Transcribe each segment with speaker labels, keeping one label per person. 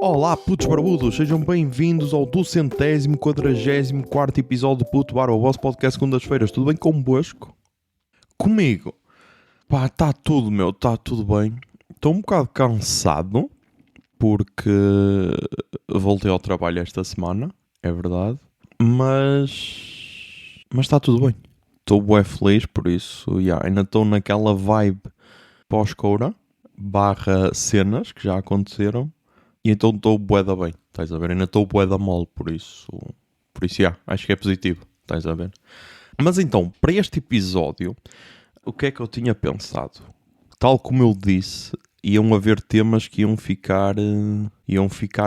Speaker 1: Olá putos barbudos, sejam bem-vindos ao 244º episódio do Puto Barba, o vosso podcast segundas-feiras. Tudo bem convosco? Comigo? Pá, está tudo bem. Estou um bocado cansado porque voltei ao trabalho esta semana, é verdade. Mas está tudo bem. Estou bué feliz por isso, ainda estou naquela vibe pós-coura, / cenas que já aconteceram. E então estou bué da bem, estás a ver? Ainda estou bué da mole, por isso, acho que é positivo, estás a ver? Mas então, para este episódio, o que é que eu tinha pensado? Tal como eu disse, iam haver temas que iam ficar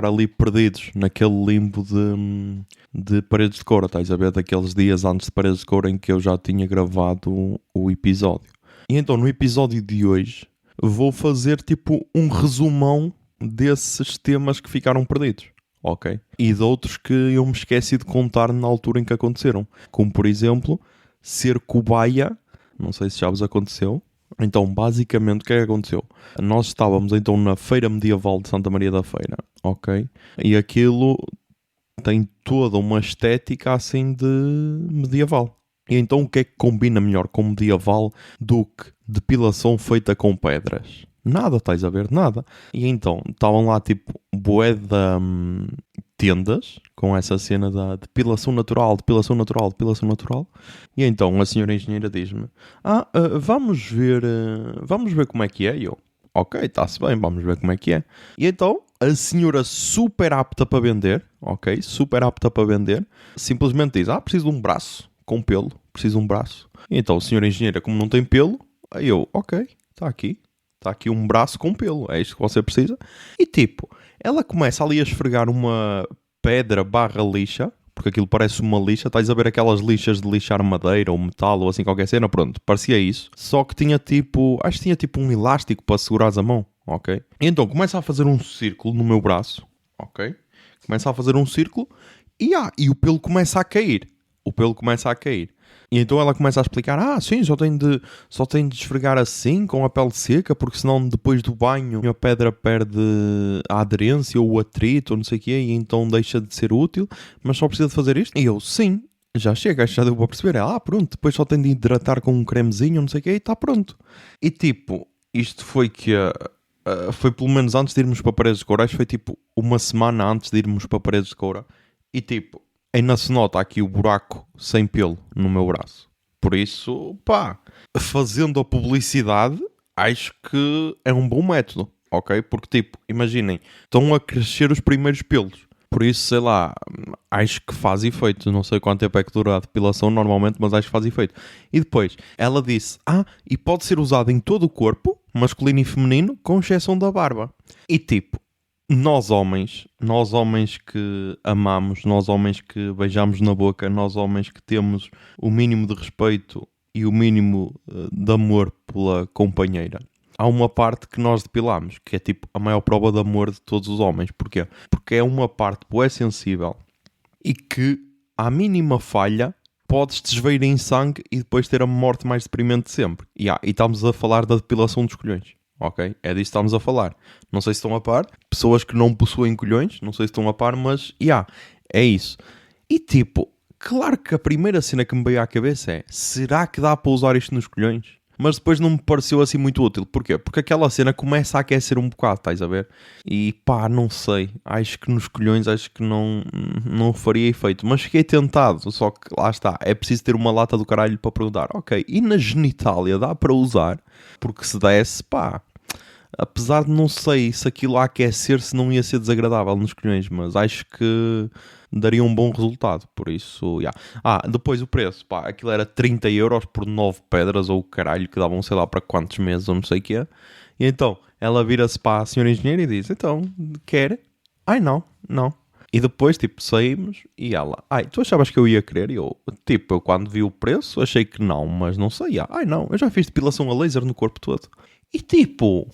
Speaker 1: ali perdidos, naquele limbo de Paredes de Coura, estás a ver? Daqueles dias antes de Paredes de Coura em que eu já tinha gravado o episódio. E então, no episódio de hoje, vou fazer tipo um resumão desses temas que ficaram perdidos, ok? E de outros que eu me esqueci de contar na altura em que aconteceram. Como, por exemplo, ser cobaia. Não sei se já vos aconteceu. Então, basicamente, o que é que aconteceu? Nós estávamos, então, na Feira Medieval de Santa Maria da Feira, ok? E aquilo tem toda uma estética, assim, de medieval. E então, o que é que combina melhor com medieval do que depilação feita com pedras? Nada, estás a ver? Nada. E então, estavam lá tipo bué de tendas com essa cena da depilação natural. E então a senhora engenheira diz-me: vamos ver como é que é. E eu: ok, está-se bem, vamos ver como é que é. E então a senhora super apta para vender, ok? Super apta para vender, simplesmente diz: preciso de um braço com pelo, preciso de um braço. E então a senhora engenheira, como não tem pelo, aí eu: ok, está aqui um braço com pelo, é isto que você precisa. E tipo, ela começa ali a esfregar uma pedra / lixa, porque aquilo parece uma lixa. Estás a ver aquelas lixas de lixar madeira ou metal ou assim qualquer cena? Pronto, parecia isso. Só que tinha tipo, acho que tinha tipo um elástico para segurares a mão, ok? E então começa a fazer um círculo no meu braço, ok? Começa a fazer um círculo e o pelo começa a cair. E então ela começa a explicar: sim, só tem de esfregar assim, com a pele seca, porque senão depois do banho a pedra perde a aderência ou o atrito ou não sei o quê, e então deixa de ser útil, mas só precisa de fazer isto? E eu: sim, já chega, já deu para perceber. Pronto, depois só tem de hidratar com um cremezinho, não sei o quê, e está pronto. E tipo, isto foi foi pelo menos antes de irmos para Paredes de Coura, foi tipo uma semana antes de irmos para Paredes de Coura, e tipo, ainda se nota aqui o buraco sem pelo no meu braço. Por isso, fazendo a publicidade, acho que é um bom método, ok? Porque, tipo, imaginem, estão a crescer os primeiros pelos. Por isso, sei lá, acho que faz efeito. Não sei quanto tempo é que dura a depilação normalmente, mas acho que faz efeito. E depois, ela disse: e pode ser usado em todo o corpo, masculino e feminino, com exceção da barba. E tipo, nós homens que amamos, nós homens que beijamos na boca, nós homens que temos o mínimo de respeito e o mínimo de amor pela companheira, há uma parte que nós depilamos, que é tipo a maior prova de amor de todos os homens. Porquê? Porque é uma parte bué sensível e que, à mínima falha, podes desveir em sangue e depois ter a morte mais deprimente de sempre. E estamos a falar da depilação dos colhões. Ok? É disso que estamos a falar. Não sei se estão a par. Pessoas que não possuem colhões, não sei se estão a par, mas é isso. E tipo, claro que a primeira cena que me veio à cabeça é: será que dá para usar isto nos colhões? Mas depois não me pareceu assim muito útil. Porquê? Porque aquela cena começa a aquecer um bocado, estás a ver? E não sei. Acho que nos colhões não faria efeito. Mas fiquei tentado. Só que lá está. É preciso ter uma lata do caralho para perguntar: ok, e na genitália dá para usar? Porque se desse, apesar de não sei se aquilo a aquecer, se não ia ser desagradável nos colhões, mas acho que daria um bom resultado, por isso, depois o preço, aquilo era 30€ por 9 pedras, ou o caralho, que davam sei lá para quantos meses, ou não sei o que é. E então, ela vira-se para a senhora engenheira e diz: então, quer? Não. E depois, tipo, saímos e ela: tu achavas que eu ia querer? E eu quando vi o preço, achei que não, mas não sei. Não, eu já fiz depilação a laser no corpo todo. E tipo...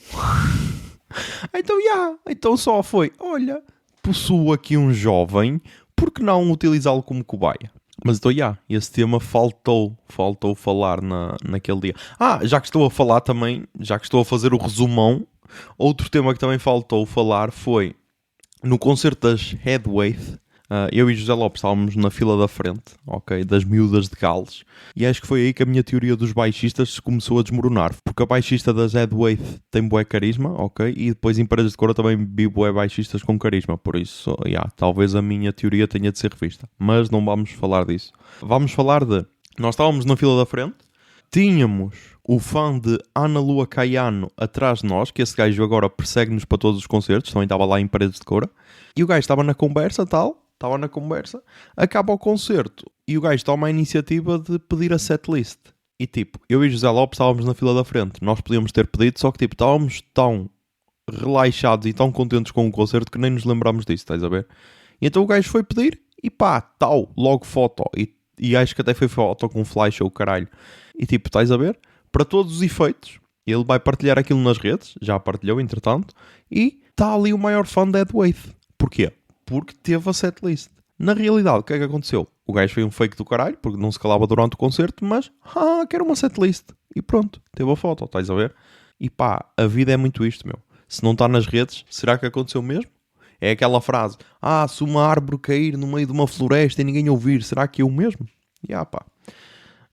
Speaker 1: então só foi: olha, possuo aqui um jovem, por que não utilizá-lo como cobaia? Mas então, esse tema faltou falar naquele dia. Já que estou a falar também, já que estou a fazer o resumão, outro tema que também faltou falar foi no concerto das Headwave, eu e José Lopes estávamos na fila da frente, ok, das miúdas de Gales, e acho que foi aí que a minha teoria dos baixistas começou a desmoronar, porque a baixista das Headwave tem bué carisma, ok, e depois em Paredes de Cora também vi bué baixistas com carisma, por isso, talvez a minha teoria tenha de ser revista, mas não vamos falar disso. Vamos falar de, nós estávamos na fila da frente, tínhamos o fã de Ana Lua Caiano atrás de nós, que esse gajo agora persegue-nos para todos os concertos, também estava lá em Paredes de Cora, e o gajo estava na conversa, acaba o concerto, e o gajo toma a iniciativa de pedir a setlist. E tipo, eu e José Lopes estávamos na fila da frente, nós podíamos ter pedido, só que tipo, estávamos tão relaxados e tão contentes com o concerto que nem nos lembrámos disso, estás a ver? E então o gajo foi pedir, e pá, tal, logo foto, e acho que até foi foto com flash ou caralho. E tipo, estás a ver? Para todos os efeitos, ele vai partilhar aquilo nas redes, já partilhou entretanto, e está ali o maior fã de Headwave. Porquê? Porque teve a setlist. Na realidade, o que é que aconteceu? O gajo foi um fake do caralho, porque não se calava durante o concerto, mas, quero uma setlist. E pronto, teve a foto, estás a ver? E pá, a vida é muito isto, meu. Se não está nas redes, será que aconteceu mesmo? É aquela frase, se uma árvore cair no meio de uma floresta e ninguém ouvir, será que eu mesmo? Pá.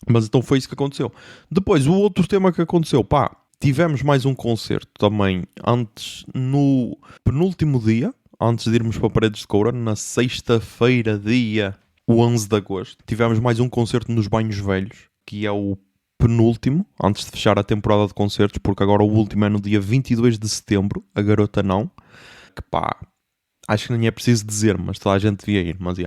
Speaker 1: Mas então foi isso que aconteceu. Depois, o outro tema que aconteceu, pá, tivemos mais um concerto também antes, no penúltimo dia, antes de irmos para Paredes de Coura, na sexta-feira, dia 11 de agosto, tivemos mais um concerto nos Banhos Velhos, que é o penúltimo, antes de fechar a temporada de concertos, porque agora o último é no dia 22 de setembro, a Garota Não, que pá, acho que nem é preciso dizer, mas toda a gente devia ir, mas E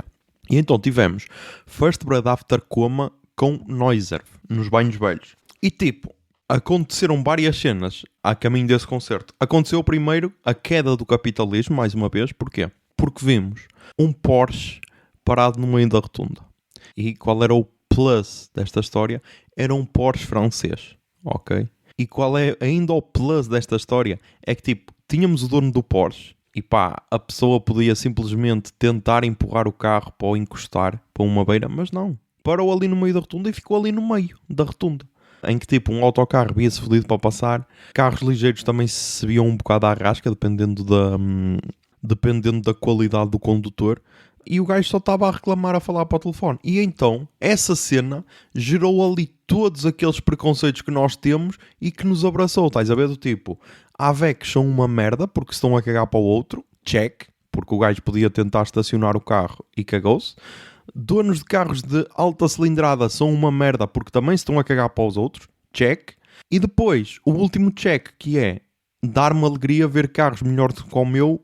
Speaker 1: então tivemos First Blood After Coma com Noiser, nos Banhos Velhos. E tipo, aconteceram várias cenas a caminho desse concerto. Aconteceu primeiro a queda do capitalismo, mais uma vez. Porquê? Porque vimos um Porsche parado no meio da rotunda. E qual era o plus desta história? Era um Porsche francês, ok? E qual é ainda o plus desta história? É que tipo, tínhamos o dono do Porsche e pá, a pessoa podia simplesmente tentar empurrar o carro para o encostar para uma beira, mas não. Parou ali no meio da rotunda e ficou ali no meio da rotunda. Em que tipo, um autocarro via-se fodido para passar. Carros ligeiros também se viam um bocado à rasca, dependendo da qualidade do condutor. E o gajo só estava a reclamar, a falar para o telefone. E então, essa cena gerou ali todos aqueles preconceitos que nós temos e que nos abraçou. Estás a ver do tipo, AVECs são uma merda porque se estão a cagar para o outro. Check. Porque o gajo podia tentar estacionar o carro e cagou-se. Donos de carros de alta cilindrada são uma merda porque também se estão a cagar para os outros. Check. E depois, o último check, que é dar-me alegria ver carros melhores do que o meu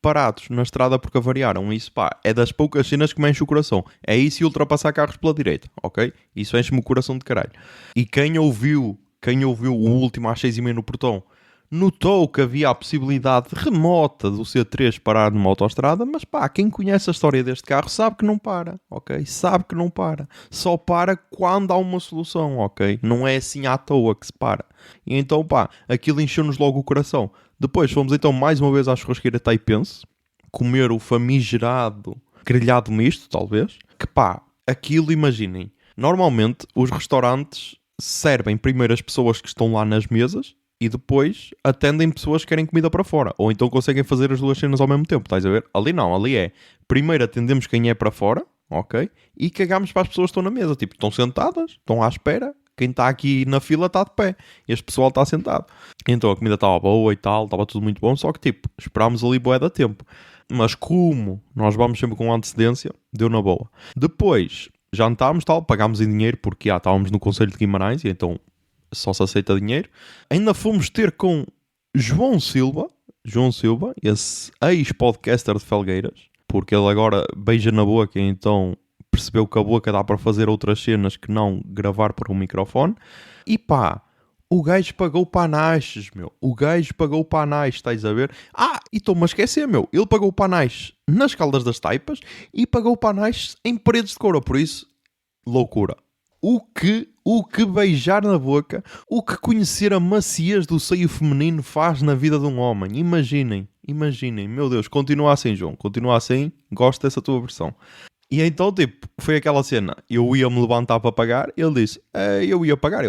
Speaker 1: parados na estrada porque avariaram. Isso, pá, é das poucas cenas que me enche o coração. É isso e ultrapassar carros pela direita, ok? Isso enche-me o coração de caralho. E quem ouviu o último às 6h30 no portão, notou que havia a possibilidade remota do C3 parar numa autoestrada, mas pá, quem conhece a história deste carro sabe que não para, ok? Sabe que não para. Só para quando há uma solução, ok? Não é assim à toa que se para. E então, pá, aquilo encheu-nos logo o coração. Depois fomos então mais uma vez à churrasqueira Taipense, comer o famigerado grelhado misto, talvez, que pá, aquilo imaginem. Normalmente os restaurantes servem primeiro as pessoas que estão lá nas mesas, e depois atendem pessoas que querem comida para fora. Ou então conseguem fazer as duas cenas ao mesmo tempo, estás a ver? Ali não, ali é, primeiro atendemos quem é para fora, ok? E cagamos para as pessoas que estão na mesa. Tipo, estão sentadas, estão à espera. Quem está aqui na fila está de pé. E este pessoal está sentado. Então a comida estava boa e tal, estava tudo muito bom. Só que tipo, esperámos ali bué da tempo. Mas como nós vamos sempre com antecedência, deu na boa. Depois, jantámos tal, pagámos em dinheiro porque estávamos no Conselho de Guimarães e então só se aceita dinheiro. Ainda fomos ter com João Silva, esse ex-podcaster de Felgueiras, porque ele agora beija na boca, então percebeu que a boca dá para fazer outras cenas que não gravar para um microfone. E pá, o gajo pagou panaches, meu. O gajo pagou panaches, estás a ver? E estou-me a esquecer, meu. Ele pagou panaches nas Caldas das Taipas e pagou panaches em Paredes de Coura. Por isso, loucura. O que beijar na boca, o que conhecer a maciez do seio feminino faz na vida de um homem. Imaginem, meu Deus, continua assim, João, continua assim, gosto dessa tua versão. E então, tipo, foi aquela cena, eu ia me levantar para pagar, ele disse, eu ia pagar,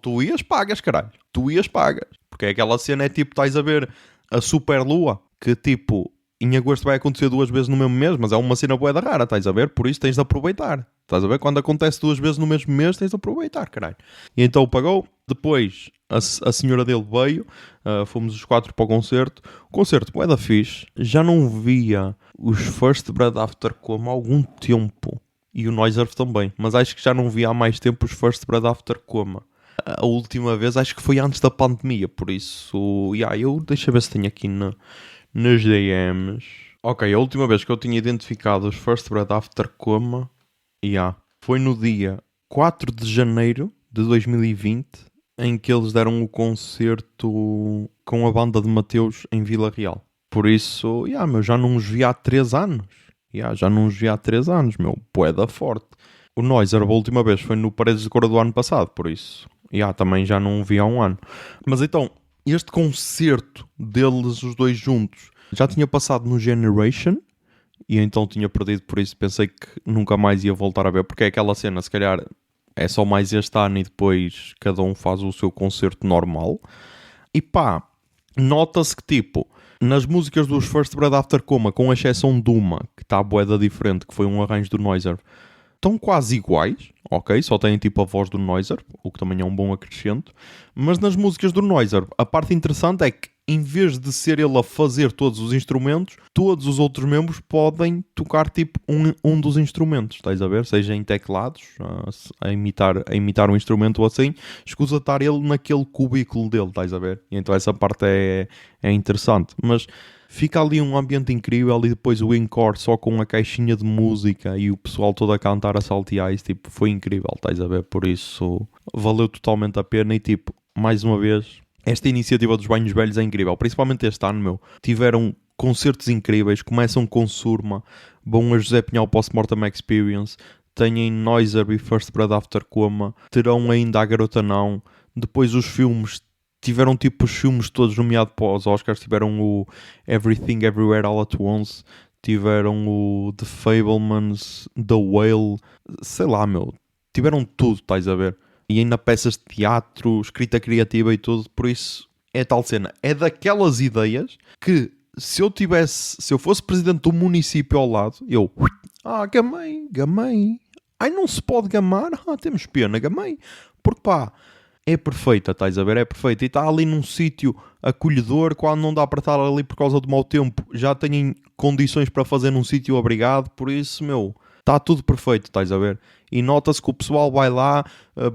Speaker 1: tu ias pagas, caralho, tu ias pagas. Porque aquela cena é tipo, estás a ver a super lua, que tipo, em agosto vai acontecer 2 vezes no mesmo mês, mas é uma cena bué da rara, estás a ver? Por isso tens de aproveitar. Estás a ver? Quando acontece 2 vezes no mesmo mês, tens de aproveitar, caralho. E então pagou. Depois a senhora dele veio, fomos os 4 para o concerto. O concerto bué da fixe. Já não via os First Blood After Coma há algum tempo. E o Noiserve também. Mas acho que já não via há mais tempo os First Blood After Coma. A última vez acho que foi antes da pandemia. Por isso, deixa eu ver se tenho aqui nos DMs. Ok, a última vez que eu tinha identificado os First Blood After Coma foi no dia 4 de janeiro de 2020, em que eles deram o concerto com a banda de Mateus em Vila Real. Por isso, já não os vi há 3 anos. Já não os vi há 3 anos, meu. Poeda forte. O Noiser, a última vez, foi no Paredes de Cora do ano passado, por isso. Também já não o vi há um ano. Mas então, este concerto deles, os dois juntos, já tinha passado no Generation, e então tinha perdido, por isso pensei que nunca mais ia voltar a ver, porque é aquela cena, se calhar é só mais este ano e depois cada um faz o seu concerto normal. E nota-se que tipo, nas músicas dos First Blood After Coma, com exceção de uma, que está a boeda diferente, que foi um arranjo do Noiser, estão quase iguais, ok? Só têm tipo a voz do Noiser, o que também é um bom acrescento. Mas nas músicas do Noiser, a parte interessante é que, em vez de ser ele a fazer todos os instrumentos, todos os outros membros podem tocar tipo um dos instrumentos, estás a ver? Seja em teclados, a imitar um instrumento ou assim, escusa estar ele naquele cubículo dele, estás a ver? E então essa parte é interessante. Mas fica ali um ambiente incrível e depois o encore só com a caixinha de música e o pessoal todo a cantar a saltear, tipo, foi incrível, estás a ver? Por isso, valeu totalmente a pena e tipo, mais uma vez, esta iniciativa dos Banhos Velhos é incrível, principalmente este ano, meu. Tiveram concertos incríveis, começam com Surma, vão a José Pinhal Post-Mortem Experience, têm Noiser e First Blood After Coma, terão ainda a Garota Não, depois os filmes, tiveram tipo os filmes todos nomeados para os Oscars, tiveram o Everything Everywhere All At Once, tiveram o The Fabelmans, The Whale, sei lá, meu, tiveram tudo, estás a ver? E ainda peças de teatro, escrita criativa e tudo, por isso é tal cena. É daquelas ideias que se eu fosse presidente do município ao lado, gamei. Ai, não se pode gamar? Temos pena, gamei. Porque é perfeita, estás a ver? É perfeita. E está ali num sítio acolhedor, quando não dá para estar ali por causa do mau tempo, já têm condições para fazer num sítio obrigado, por isso, meu, está tudo perfeito, estás a ver? E nota-se que o pessoal vai lá,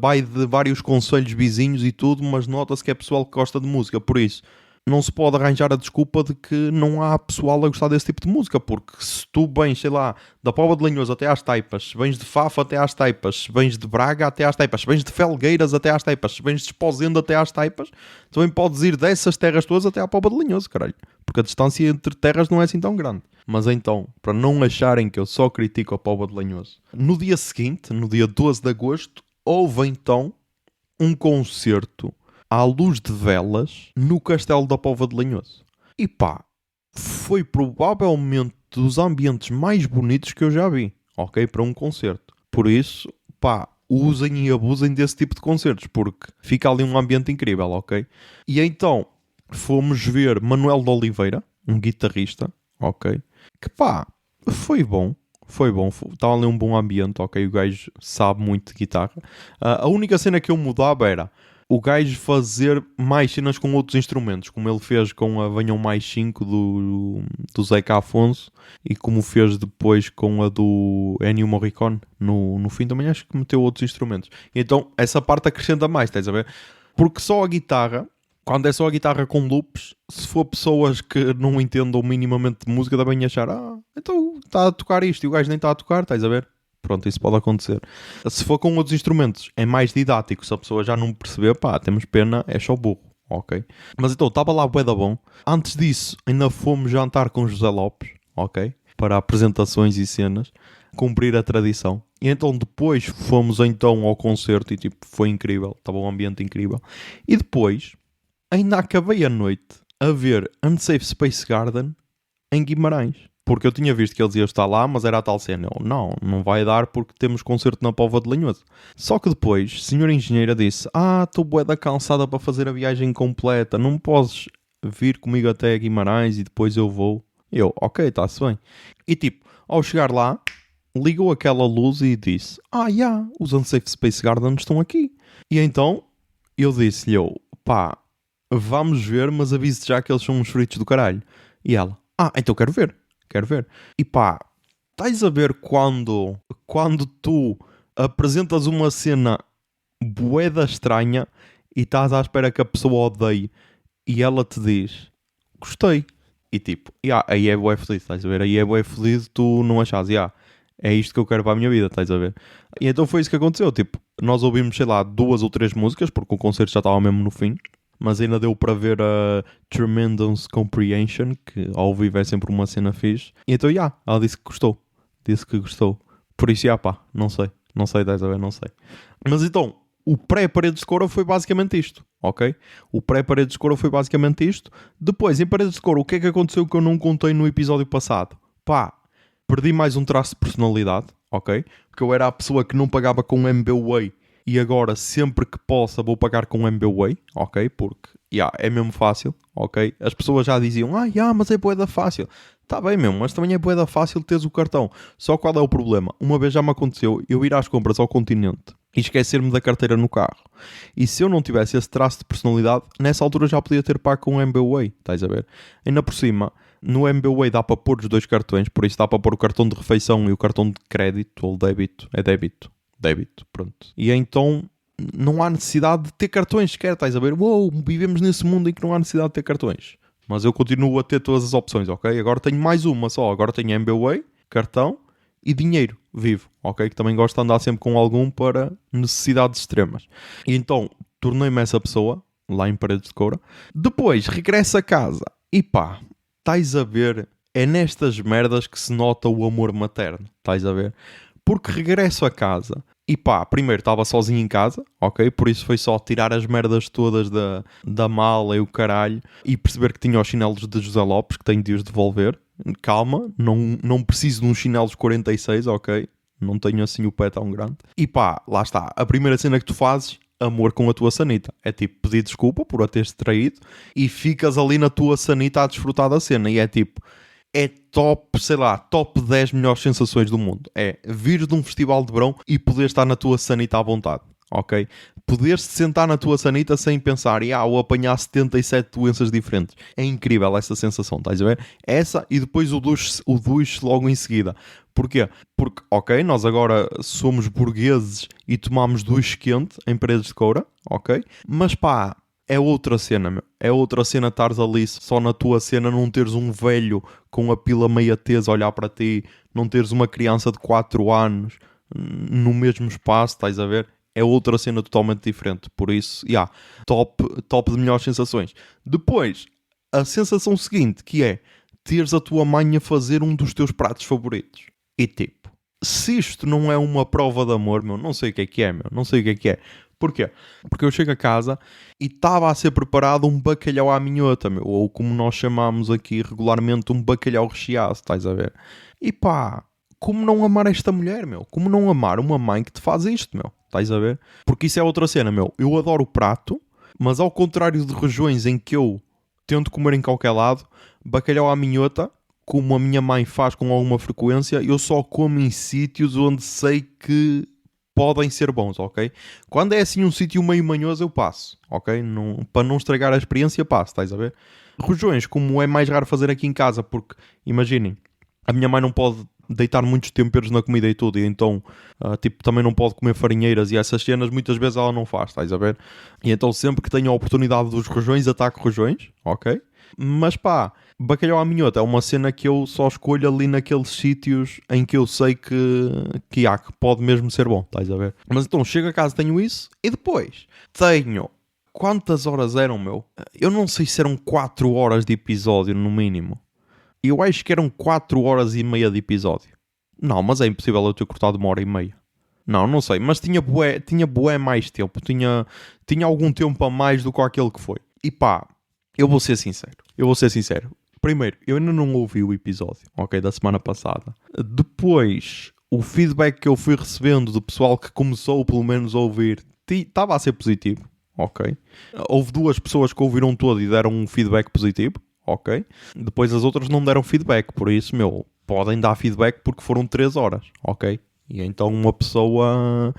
Speaker 1: vai de vários concelhos vizinhos e tudo, mas nota-se que é pessoal que gosta de música, por isso não se pode arranjar a desculpa de que não há pessoal a gostar desse tipo de música, porque se tu vens, sei lá, da Póvoa de Lanhoso até às Taipas, se vens de Faf até às Taipas, se vens de Braga até às Taipas, se vens de Felgueiras até às Taipas, se vens de Esposende até às Taipas, também podes ir dessas terras todas até à Póvoa de Lanhoso, caralho, porque a distância entre terras não é assim tão grande. Mas então, para não acharem que eu só critico a Póvoa de Lanhoso, no dia seguinte, no dia 12 de agosto, houve então um concerto à luz de velas no Castelo da Póvoa de Lanhoso. E foi provavelmente dos ambientes mais bonitos que eu já vi, ok? Para um concerto. Por isso, usem e abusem desse tipo de concertos, porque fica ali um ambiente incrível, ok? E então, fomos ver Manuel de Oliveira, um guitarrista, ok? Que foi bom. Estava ali um bom ambiente, ok? O gajo sabe muito de guitarra. A única cena que eu mudava era o gajo fazer mais cenas com outros instrumentos, como ele fez com a Venham Mais 5 do Zeca Afonso e como fez depois com a do Ennio Morricone. No fim também acho que meteu outros instrumentos. E então essa parte acrescenta mais, estás a ver? Porque só a guitarra, quando é só a guitarra com loops, se for pessoas que não entendam minimamente de música, devem achar, então está a tocar isto e o gajo nem está a tocar, estás a ver? Pronto, isso pode acontecer. Se for com outros instrumentos, é mais didático. Se a pessoa já não perceber, temos pena, é só burro, ok? Mas então, estava lá bué da bom. Antes disso, ainda fomos jantar com José Lopes, ok? Para apresentações e cenas, cumprir a tradição. E então depois fomos então ao concerto e tipo, foi incrível. Estava um ambiente incrível. E depois, ainda acabei a noite a ver Unsafe Space Garden em Guimarães. Porque eu tinha visto que eles iam estar lá, mas era a tal cena. Não vai dar porque temos concerto na Póvoa de Lanhoso. Só que depois, a senhora engenheira disse, estou bué da cansada para fazer a viagem completa, não podes vir comigo até Guimarães e depois eu vou. Eu, ok, está-se bem. E tipo, ao chegar lá, ligou aquela luz e disse, os Unsafe Space Gardens estão aqui. E então, eu disse-lhe, pá, vamos ver, mas avise já que eles são uns fritos do caralho. E ela, então quero ver. E pá, estás a ver quando tu apresentas uma cena bué da estranha e estás à espera que a pessoa odeie e ela te diz, gostei. E tipo, aí é bué feliz, estás a ver? Aí é bué feliz tu não achas, é isto que eu quero para a minha vida, estás a ver? E então foi isso que aconteceu, tipo, nós ouvimos, sei lá, 2 ou 3 músicas, porque o concerto já estava mesmo no fim, mas ainda deu para ver a Tremendous Comprehension, que ao vivo é sempre uma cena fixe. E então, ela disse que gostou. Por isso, não sei, estás a ver, não sei. Mas então, o pré-Paredes de Coura foi basicamente isto, ok? O pré-Paredes de Coura foi basicamente isto. Depois, em Paredes de Coura, o que é que aconteceu que eu não contei no episódio passado? Perdi mais um traço de personalidade, ok? Porque eu era a pessoa que não pagava com MBWay e agora, sempre que possa, vou pagar com MBWay, ok? Porque, é mesmo fácil, ok? As pessoas já diziam, mas é bué da fácil. Está bem mesmo, mas também é bué da fácil teres o cartão. Só qual é o problema? Uma vez já me aconteceu eu ir às compras ao Continente e esquecer-me da carteira no carro. E se eu não tivesse esse traço de personalidade, nessa altura já podia ter pago com o MBWay, estás a ver? Ainda por cima, no MBWay dá para pôr os 2 cartões, por isso dá para pôr o cartão de refeição e o cartão de crédito ou débito. É débito, pronto. E então não há necessidade de ter cartões sequer, estás a ver? Vivemos nesse mundo em que não há necessidade de ter cartões. Mas eu continuo a ter todas as opções, ok? Agora tenho mais uma só, agora tenho MBWay, cartão e dinheiro vivo, ok? Que também gosto de andar sempre com algum para necessidades extremas. E então tornei-me essa pessoa, lá em Paredes de Coura. Depois regresso a casa e estás a ver, é nestas merdas que se nota o amor materno, estás a ver? Porque regresso a casa e primeiro estava sozinho em casa, ok? Por isso foi só tirar as merdas todas da mala e o caralho e perceber que tinha os chinelos de José Lopes, que tenho de os devolver. Calma, não preciso de uns chinelos 46, ok? Não tenho assim o pé tão grande. E lá está. A primeira cena que tu fazes, amor com a tua sanita. É tipo pedir desculpa por a teres traído e ficas ali na tua sanita a desfrutar da cena. E é tipo, é top, sei lá, top 10 melhores sensações do mundo. É vir de um festival de verão e poder estar na tua sanita à vontade, ok? Poder-se sentar na tua sanita sem pensar, ou apanhar 77 doenças diferentes. É incrível essa sensação, estás a ver? Essa e depois o duche logo em seguida. Porquê? Porque, ok, nós agora somos burgueses e tomamos duche quente em Paredes de Coura, ok? Mas é outra cena, meu. É outra cena estares ali só na tua cena, não teres um velho com a pila meia tesa a olhar para ti, não teres uma criança de 4 anos no mesmo espaço, estás a ver? É outra cena totalmente diferente. Por isso, top de melhores sensações. Depois, a sensação seguinte, que é teres a tua mãe a fazer um dos teus pratos favoritos. E tipo, se isto não é uma prova de amor, meu, não sei o que é, meu. Não sei o que é. Porquê? Porque eu chego a casa e estava a ser preparado um bacalhau à minhota, meu. Ou como nós chamamos aqui regularmente, um bacalhau recheado, estás a ver? E como não amar esta mulher, meu? Como não amar uma mãe que te faz isto, meu? Estás a ver? Porque isso é outra cena, meu. Eu adoro o prato, mas ao contrário de regiões em que eu tento comer em qualquer lado, bacalhau à minhota, como a minha mãe faz com alguma frequência, eu só como em sítios onde sei que podem ser bons, ok? Quando é assim um sítio meio manhoso, eu passo, ok? Para não estragar a experiência, passo, estás a ver? Regiões, como é mais raro fazer aqui em casa, porque, imaginem, a minha mãe não pode deitar muitos temperos na comida e tudo, e então, também não pode comer farinheiras e essas cenas, muitas vezes ela não faz, estás a ver? E então sempre que tenho a oportunidade dos rojões, ataco rojões, ok? Mas bacalhau à minhota é uma cena que eu só escolho ali naqueles sítios em que eu sei que pode mesmo ser bom, estás a ver? Mas então chego a casa, tenho isso, e depois tenho... Quantas horas eram, meu? Eu não sei se eram 4 horas de episódio, no mínimo. Eu acho que eram 4 horas e meia de episódio. Não, mas é impossível eu ter cortado 1h30. Não sei. Mas tinha bué mais tempo. Tinha algum tempo a mais do que aquele que foi. E eu vou ser sincero. Primeiro, eu ainda não ouvi o episódio, ok, da semana passada. Depois, o feedback que eu fui recebendo do pessoal que começou pelo menos a ouvir estava a ser positivo, ok. Houve 2 pessoas que ouviram todo e deram um feedback positivo. ok? Depois as outras não deram feedback, por isso, meu, podem dar feedback porque foram 3 horas, ok? E então uma pessoa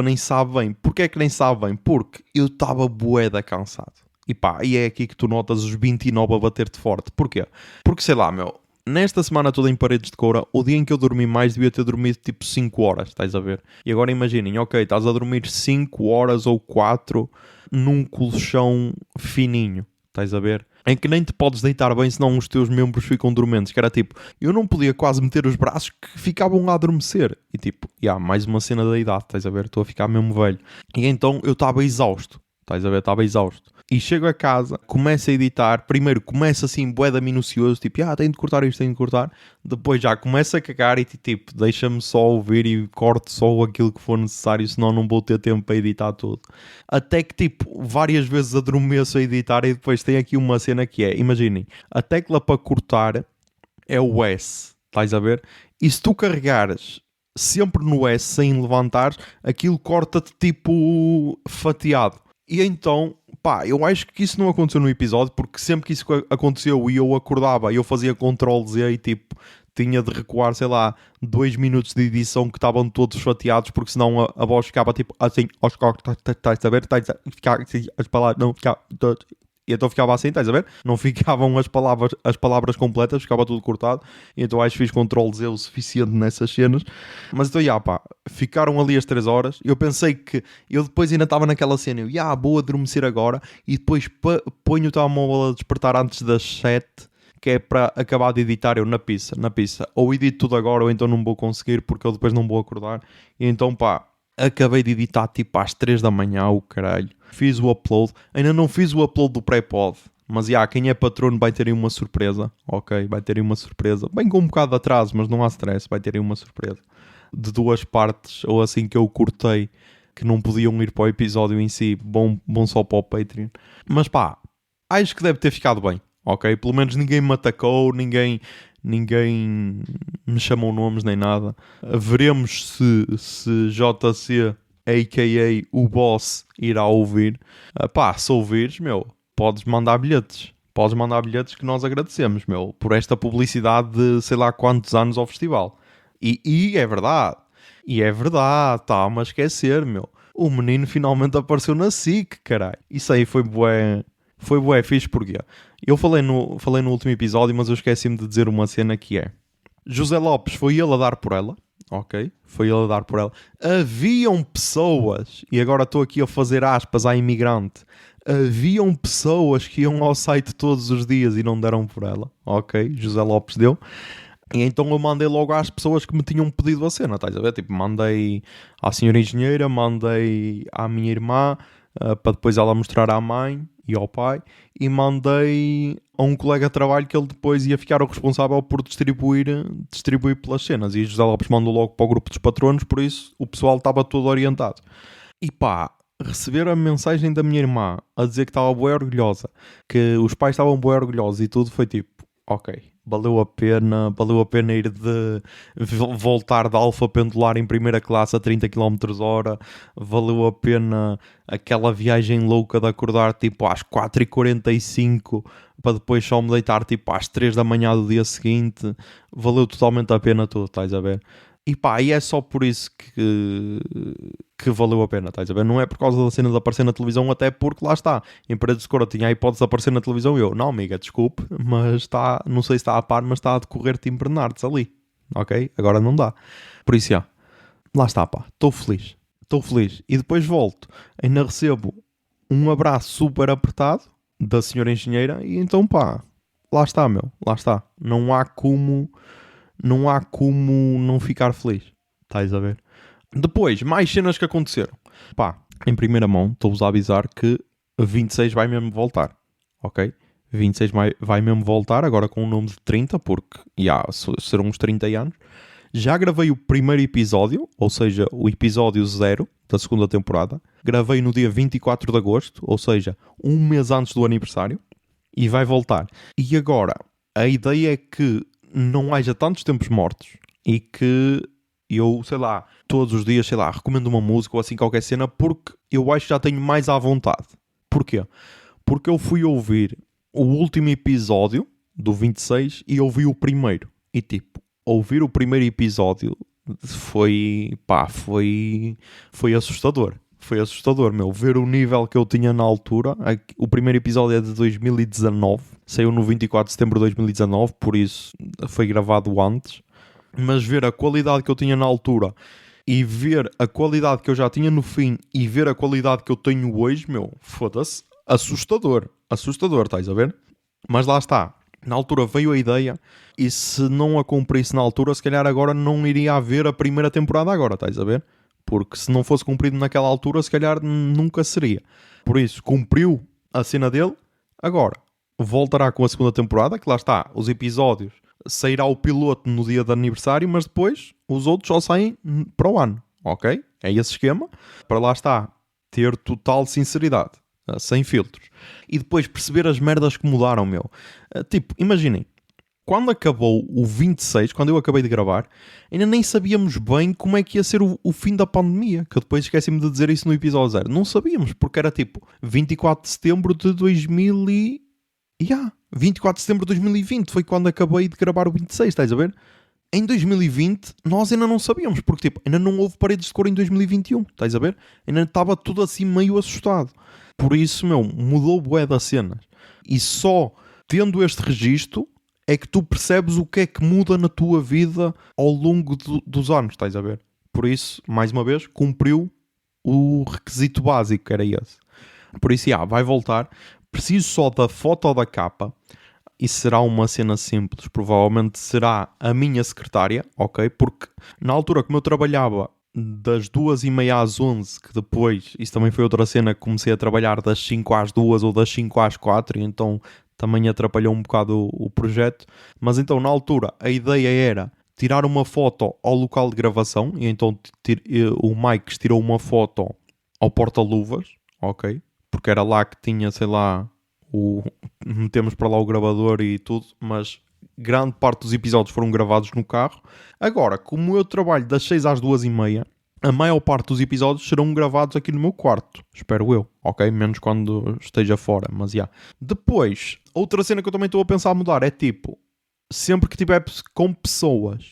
Speaker 1: nem sabe bem. Porquê é que nem sabe bem? Porque eu estava bué da cansado. E pá, e é aqui que tu notas os 29 a bater-te forte. Porquê? Porque sei lá, meu, nesta semana toda em paredes de coura, o dia em que eu dormi mais devia ter dormido tipo 5 horas, estás a ver? E agora imaginem, ok, estás a dormir 5 horas ou 4 num colchão fininho, estás a ver? Em que nem te podes deitar bem senão os teus membros ficam dormentes, que era tipo, eu não podia quase meter os braços que ficavam a adormecer. E tipo, mais uma cena da idade, estás a ver? Estou a ficar mesmo velho. E então eu estava exausto. Estás a ver? Estava exausto. E chego a casa, começo a editar. Primeiro começo assim, bué da minucioso. Tipo, tenho de cortar isto, tenho de cortar. Depois já começo a cagar e tipo, deixa-me só ouvir e corto só aquilo que for necessário. Senão não vou ter tempo para editar tudo. Até que tipo, várias vezes adormeço a editar. E depois tem aqui uma cena que é, imaginem, a tecla para cortar é o S. Estás a ver? E se tu carregares sempre no S sem levantares, aquilo corta-te tipo fatiado. E então, pá, eu acho que isso não aconteceu no episódio, porque sempre que isso aconteceu e eu acordava e eu fazia Ctrl Z e tipo, tinha de recuar, sei lá, 2 minutos de edição que estavam todos fatiados, porque senão a voz ficava tipo assim, estás a ver? As palavras não ficavam. E então ficava assim, estás a ver? Não ficavam as palavras completas, ficava tudo cortado. E então acho que fiz Ctrl Z o suficiente nessas cenas. Mas então, pá, ficaram ali as 3 horas. Eu pensei que eu depois ainda estava naquela cena. Eu, vou adormecer agora. E depois ponho o telemóvel a despertar antes das 7, que é para acabar de editar eu na pizza. Ou edito tudo agora, ou então não vou conseguir, porque eu depois não vou acordar. E então, pá, acabei de editar tipo às 3 da manhã, o caralho. Fiz o upload. Ainda não fiz o upload do pré-pod. Mas quem é patrono vai ter aí uma surpresa. Ok, vai ter aí uma surpresa. Bem com um bocado de atraso, mas não há stress. Vai ter aí uma surpresa. De 2 partes, ou assim que eu cortei, que não podiam ir para o episódio em si. Bom só para o Patreon. Mas pá, acho que deve ter ficado bem. Ok, pelo menos ninguém me atacou, ninguém me chamou nomes nem nada. Veremos se JC, a.k.a. o boss, irá ouvir. Se ouvires, meu, podes mandar bilhetes. Podes mandar bilhetes que nós agradecemos, meu, por esta publicidade de sei lá quantos anos ao festival. E é verdade. E é verdade, tá-me a esquecer, meu. O menino finalmente apareceu na SIC, caralho. Isso aí foi bué. Foi bué fixe porquê? Eu falei no último episódio, mas eu esqueci-me de dizer uma cena que é... José Lopes foi ele a dar por ela, ok? Foi ele a dar por ela. Haviam pessoas, e agora estou aqui a fazer aspas à imigrante, haviam pessoas que iam ao site todos os dias e não deram por ela, ok? José Lopes deu. E então eu mandei logo às pessoas que me tinham pedido a cena, estás a ver? Tipo, mandei à senhora engenheira, mandei à minha irmã, para depois ela mostrar à mãe e ao pai, e mandei a um colega de trabalho que ele depois ia ficar o responsável por distribuir pelas cenas. E José Lopes mandou logo para o grupo dos patronos, por isso o pessoal estava todo orientado. E pá, receber a mensagem da minha irmã a dizer que estava bué orgulhosa, que os pais estavam bué orgulhosos e tudo, foi tipo, ok, valeu a pena ir voltar de Alfa Pendular em primeira classe a 30 km/h, valeu a pena aquela viagem louca de acordar tipo às 4h45 para depois só me deitar tipo às 3 da manhã do dia seguinte, valeu totalmente a pena tudo, estás a ver? E pá, e é só por isso que valeu a pena, estás a ver? Não é por causa da cena de aparecer na televisão, até porque lá está, em Paredes de Coura tinha a hipótese de aparecer na televisão e eu, não amiga, desculpe, mas está, não sei se está a par, mas está a decorrer Tim Bernardes ali, ok? Agora não dá. Por isso, lá está, pá, estou feliz. E depois volto, ainda recebo um abraço super apertado da senhora engenheira e então pá, lá está, lá está. Não há como não ficar feliz. Estás a ver? Depois, mais cenas que aconteceram. Pá, em primeira mão, estou-vos a avisar que 26 vai mesmo voltar. Ok? 26 vai mesmo voltar, agora com um nome de 30, porque serão uns 30 anos. Já gravei o primeiro episódio, ou seja, o episódio 0 da segunda temporada. Gravei no dia 24 de agosto, ou seja, um mês antes do aniversário. E vai voltar. E agora, a ideia é que não haja tantos tempos mortos e que eu, sei lá, todos os dias, sei lá, recomendo uma música ou assim qualquer cena, porque eu acho que já tenho mais à vontade. Porquê? Porque eu fui ouvir o último episódio do 26 e ouvi o primeiro. E tipo, ouvir o primeiro episódio foi assustador. Foi assustador, meu. Ver o nível que eu tinha na altura. O primeiro episódio é de 2019. Saiu no 24 de setembro de 2019, por isso foi gravado antes. Mas ver a qualidade que eu tinha na altura e ver a qualidade que eu já tinha no fim e ver a qualidade que eu tenho hoje, meu, foda-se, assustador. Assustador, estás a ver? Mas lá está. Na altura veio a ideia e se não a cumprisse na altura, se calhar agora não iria haver a primeira temporada agora, estás a ver? Porque se não fosse cumprido naquela altura, se calhar nunca seria. Por isso, cumpriu a cena dele. Agora, voltará com a segunda temporada, que lá está, os episódios. Sairá o piloto no dia de aniversário, mas depois os outros só saem para o ano. Ok? É esse esquema. Para lá está, ter total sinceridade. Sem filtros. E depois perceber as merdas que mudaram, meu. Tipo, imaginem. Quando acabou o 26, quando eu acabei de gravar, ainda nem sabíamos bem como é que ia ser o fim da pandemia. Que eu depois esqueci-me de dizer isso no episódio 0. Não sabíamos, porque era tipo 24 de setembro de 24 de setembro de 2020 foi quando acabei de gravar o 26, estás a ver? Em 2020 nós ainda não sabíamos, porque tipo, ainda não houve paredes de cor em 2021, estás a ver? Ainda estava tudo assim meio assustado. Por isso, meu, mudou bué das cenas. E só tendo este registro é que tu percebes o que é que muda na tua vida ao longo dos anos, estás a ver? Por isso, mais uma vez, cumpriu o requisito básico, que era esse. Por isso, vai voltar. Preciso só da foto da capa e será uma cena simples. Provavelmente será a minha secretária, ok? Porque na altura como eu trabalhava das 2h30 às 11, que depois, isso também foi outra cena, que comecei a trabalhar das 5 às 2 ou das 5 às 4, e então também atrapalhou um bocado o projeto. Mas então na altura a ideia era tirar uma foto ao local de gravação, e então o Mike tirou uma foto ao porta-luvas, ok? Porque era lá que tinha, sei lá, metemos para lá o gravador e tudo, mas grande parte dos episódios foram gravados no carro. Agora, como eu trabalho das 6 às 2h30, a maior parte dos episódios serão gravados aqui no meu quarto, espero eu, ok? Menos quando esteja fora, mas já. Depois, outra cena que eu também estou a pensar a mudar é tipo, sempre que tiver com pessoas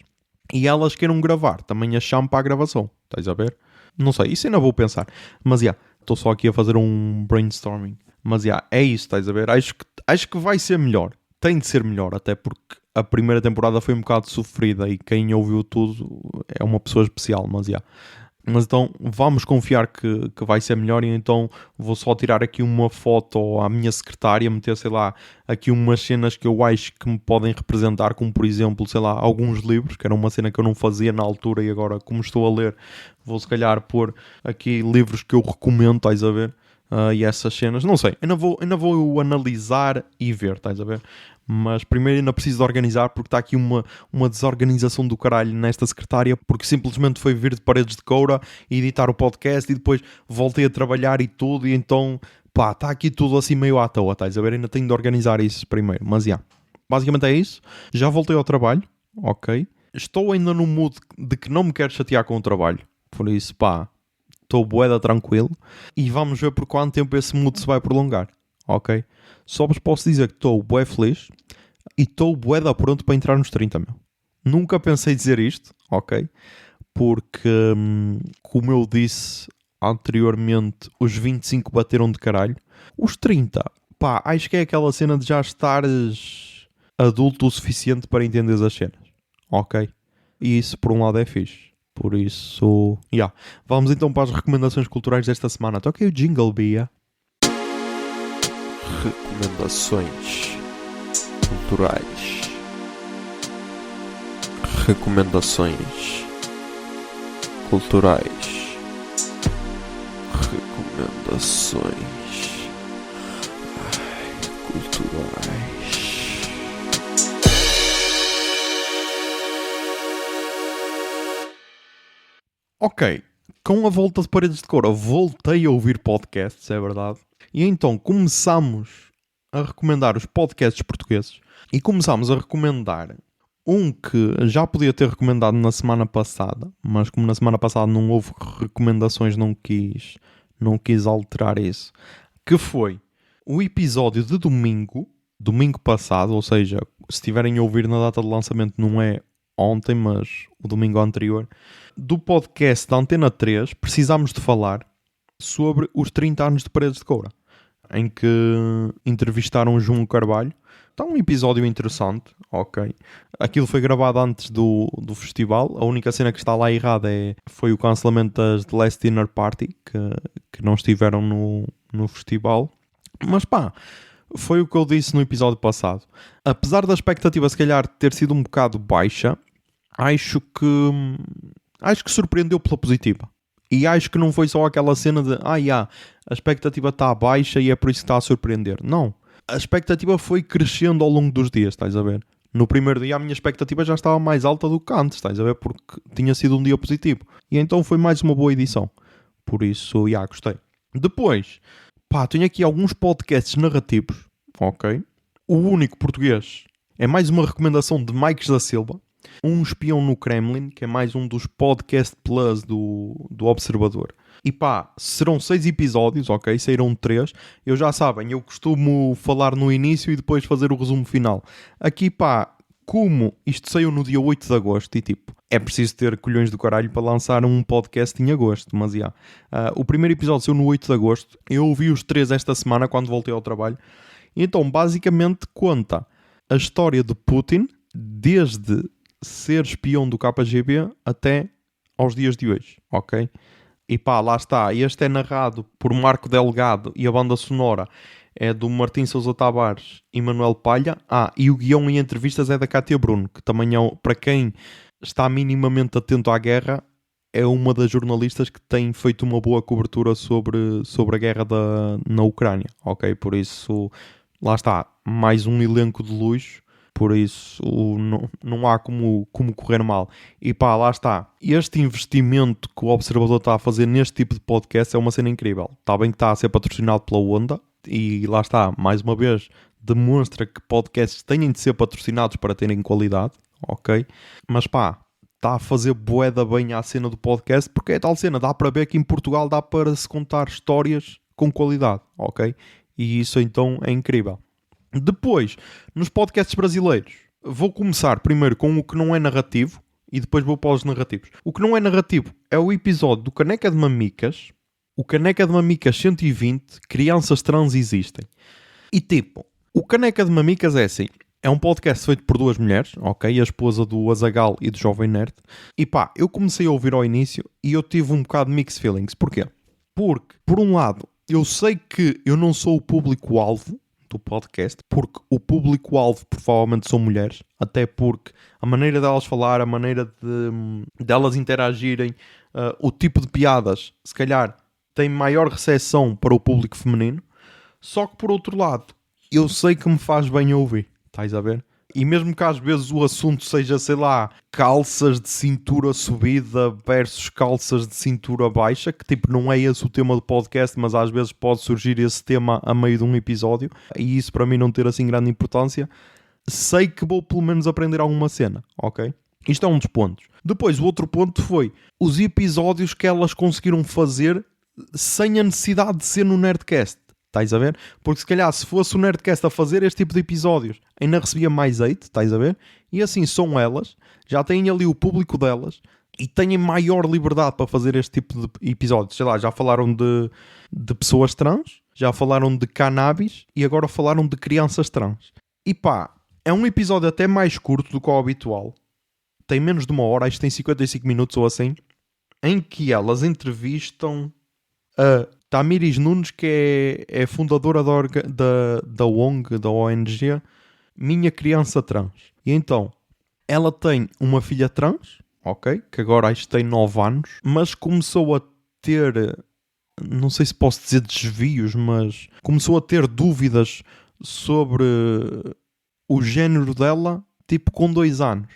Speaker 1: e elas queiram gravar, também a chamo para a gravação, estás a ver? Não sei, isso ainda vou pensar, mas já, estou só aqui a fazer um brainstorming. Mas é isso, estás a ver? Acho que vai ser melhor. Tem de ser melhor, até porque a primeira temporada foi um bocado sofrida e quem ouviu tudo é uma pessoa especial, mas Mas então vamos confiar que vai ser melhor, e então vou só tirar aqui uma foto à minha secretária, meter, sei lá, aqui umas cenas que eu acho que me podem representar, como por exemplo, sei lá, alguns livros, que era uma cena que eu não fazia na altura e agora, como estou a ler, vou se calhar pôr aqui livros que eu recomendo, estás a ver? E essas cenas, não sei, ainda vou analisar e ver, estás a ver? Mas primeiro ainda preciso de organizar, porque está aqui uma desorganização do caralho nesta secretária, porque simplesmente foi vir de paredes de coura e editar o podcast e depois voltei a trabalhar e tudo, e então, pá, está aqui tudo assim meio à toa, estás a ver? Ainda tenho de organizar isso primeiro, mas basicamente é isso. Já voltei ao trabalho, ok? Estou ainda no mood de que não me quero chatear com o trabalho, por isso, pá, estou bué tranquilo e vamos ver por quanto tempo esse mood se vai prolongar, ok? Só vos posso dizer que estou bué feliz e estou bué pronto para entrar nos 30, meu. Nunca pensei dizer isto, ok? Porque, como eu disse anteriormente, os 25 bateram de caralho. Os 30, pá, acho que é aquela cena de já estares adulto o suficiente para entender as cenas, ok? E isso por um lado é fixe. Por isso, vamos então para as recomendações culturais desta semana. Toquei o jingle, Bia. Recomendações culturais. Recomendações culturais. Recomendações culturais. Ok, com a volta de Paredes de Cor, voltei a ouvir podcasts, é verdade. E então começamos a recomendar os podcasts portugueses e começámos a recomendar um que já podia ter recomendado na semana passada, mas como na semana passada não houve recomendações, não quis alterar isso, que foi o episódio de domingo domingo passado, ou seja, se estiverem a ouvir na data de lançamento não é ontem, mas o domingo anterior, do podcast da Antena 3, precisámos de falar sobre os 30 anos de Paredes de Coura, em que entrevistaram João Carvalho. Está um episódio interessante, ok. Aquilo foi gravado antes do festival. A única cena que está lá errada foi o cancelamento das The Last Dinner Party, que não estiveram no festival. Mas pá, foi o que eu disse no episódio passado. Apesar da expectativa se calhar ter sido um bocado baixa, acho que surpreendeu pela positiva. E acho que não foi só aquela cena de a expectativa está baixa e é por isso que está a surpreender. Não. A expectativa foi crescendo ao longo dos dias, estás a ver? No primeiro dia a minha expectativa já estava mais alta do que antes, estás a ver? Porque tinha sido um dia positivo. E então foi mais uma boa edição. Por isso, gostei. Depois, tenho aqui alguns podcasts narrativos, ok? O único português é mais uma recomendação de Mike da Silva. Um Espião no Kremlin, que é mais um dos podcast plus do Observador. E serão 6 episódios, ok? Saíram 3. Eu já sabem, eu costumo falar no início e depois fazer o resumo final. Aqui, como isto saiu no dia 8 de agosto e é preciso ter colhões do caralho para lançar um podcast em agosto, mas o primeiro episódio saiu no 8 de agosto. Eu ouvi os 3 esta semana quando voltei ao trabalho. Então, basicamente, conta a história de Putin desde ser espião do KGB até aos dias de hoje, ok? E lá está, este é narrado por Marco Delgado e a banda sonora é do Martim Sousa Tavares e Manuel Palha. E o guião e entrevistas é da Cátia Bruno, que também é, para quem está minimamente atento à guerra, é uma das jornalistas que tem feito uma boa cobertura sobre a guerra na Ucrânia, ok? Por isso, lá está, mais um elenco de luxo. Por isso não há como correr mal. E lá está. Este investimento que o Observador está a fazer neste tipo de podcast é uma cena incrível. Está bem que está a ser patrocinado pela Onda. E lá está, mais uma vez, demonstra que podcasts têm de ser patrocinados para terem qualidade. Ok? Mas está a fazer bué da bem à cena do podcast. Porque é tal cena, dá para ver que em Portugal dá para se contar histórias com qualidade. Ok? E isso então é incrível. Depois, nos podcasts brasileiros, vou começar primeiro com o que não é narrativo e depois vou para os narrativos. O que não é narrativo é o episódio do Caneca de Mamicas, o Caneca de Mamicas 120, Crianças Trans Existem. E o Caneca de Mamicas é assim, é um podcast feito por 2 mulheres, ok? A esposa do Azaghal e do Jovem Nerd. E eu comecei a ouvir ao início e eu tive um bocado de mixed feelings. Porquê? Porque, por um lado, eu sei que eu não sou o público-alvo do podcast, porque o público-alvo provavelmente são mulheres, até porque a maneira delas falar, a maneira delas interagirem, o tipo de piadas, se calhar, tem maior recepção para o público feminino. Só que, por outro lado, eu sei que me faz bem ouvir, estás a ver? E mesmo que às vezes o assunto seja, sei lá, calças de cintura subida versus calças de cintura baixa, que não é esse o tema do podcast, mas às vezes pode surgir esse tema a meio de um episódio, e isso para mim não ter assim grande importância, sei que vou pelo menos aprender alguma cena, ok? Isto é um dos pontos. Depois, o outro ponto foi os episódios que elas conseguiram fazer sem a necessidade de ser no Nerdcast. Estás a ver? Porque se calhar se fosse o Nerdcast a fazer este tipo de episódios ainda recebia mais hate, estás a ver? E assim são elas, já têm ali o público delas e têm maior liberdade para fazer este tipo de episódios. Sei lá, já falaram de pessoas trans, já falaram de cannabis e agora falaram de crianças trans. E é um episódio até mais curto do que o habitual. Tem menos de 1 hora, acho que tem 55 minutos ou assim, em que elas entrevistam a Tamiris Nunes, que é fundadora da ONG, da ONG Minha Criança Trans. E então, ela tem uma filha trans, ok? Que agora acho que tem 9 anos, mas começou a ter, não sei se posso dizer desvios, mas começou a ter dúvidas sobre o género dela, com 2 anos.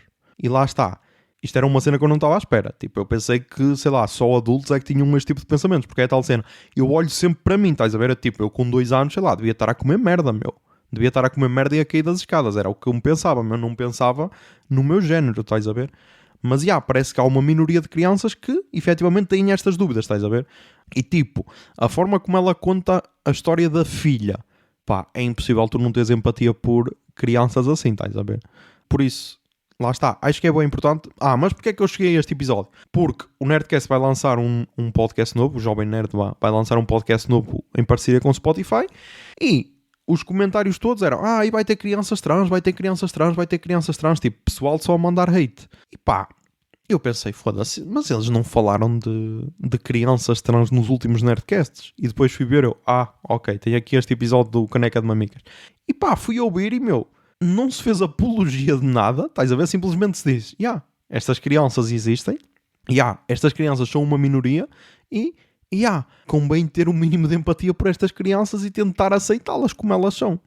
Speaker 1: E lá está. Isto era uma cena que eu não estava à espera. Eu pensei que, sei lá, só adultos é que tinham este tipo de pensamentos. Porque é tal cena. Eu olho sempre para mim, estás a ver? Eu com 2 anos, sei lá, devia estar a comer merda, meu. Devia estar a comer merda e a cair das escadas. Era o que eu me pensava, mas eu não pensava no meu género, estás a ver? Mas, parece que há uma minoria de crianças que, efetivamente, têm estas dúvidas, estás a ver? E, a forma como ela conta a história da filha pá, é impossível tu não teres empatia por crianças assim, estás a ver? Por isso, lá está, acho que é bem importante. Mas porquê é que eu cheguei a este episódio? Porque o Nerdcast vai lançar um podcast novo, o Jovem Nerd vai lançar um podcast novo em parceria com o Spotify, e os comentários todos eram, e vai ter crianças trans, vai ter crianças trans, vai ter crianças trans, tipo, pessoal só a mandar hate. E pá, eu pensei, foda-se, mas eles não falaram de crianças trans nos últimos Nerdcasts? E depois fui ver, ok, tem aqui este episódio do Caneca de Mamicas. E pá, fui ouvir e, não se fez apologia de nada, estás a ver? Simplesmente se diz, estas crianças existem, estas crianças são uma minoria e, convém ter um mínimo de empatia por estas crianças e tentar aceitá-las como elas são.